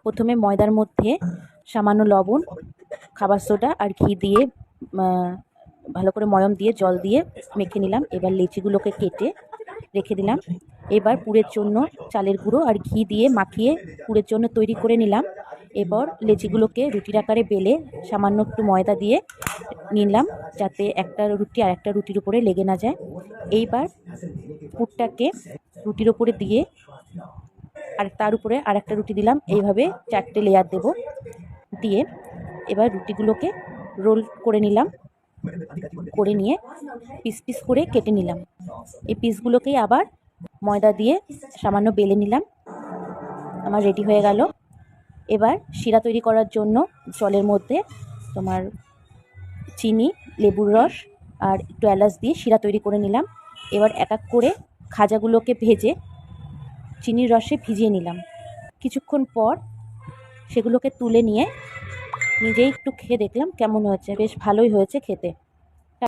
প্রথমে ময়দার মধ্যে সামান্য লবণ, খাবার সোডা আর ঘি দিয়ে ভালো করে ময়ম দিয়ে জল দিয়ে মেখে নিলাম। এবার লেচিগুলোকে কেটে রেখে দিলাম। এবার পুরের জন্য চালের গুঁড়ো আর ঘি দিয়ে মাখিয়ে পুরের জন্য তৈরি করে নিলাম। এবার লেচিগুলোকে রুটির আকারে বেলে সামান্য একটু ময়দা দিয়ে নিলাম, যাতে একটা রুটি আর একটা রুটির উপরে লেগে না যায়। এইবার পুরটাকে রুটির উপরে দিয়ে আর তার উপরে আর একটা রুটি দিলাম। এইভাবে 4টে লেয়ার দেব। দিয়ে এবার রুটিগুলোকে রোল করে নিলাম, করে নিয়ে পিস পিস করে কেটে নিলাম। এই পিসগুলোকেই আবার ময়দা দিয়ে সামান্য বেলে নিলাম। আমার রেডি হয়ে গেল। এবার শিরা তৈরি করার জন্য জলের মধ্যে তোমার চিনি, লেবুর রস আর একটু এলাচ দিয়ে শিরা তৈরি করে নিলাম। এবার এক এক করে খাজাগুলোকে ভেজে চিনির রসে ভিজিয়ে নিলাম। কিছুক্ষণ পর সেগুলোকে তুলে নিয়ে নিজেই একটু খেয়ে দেখলাম কেমন হয়েছে। বেশ ভালোই হয়েছে খেতে।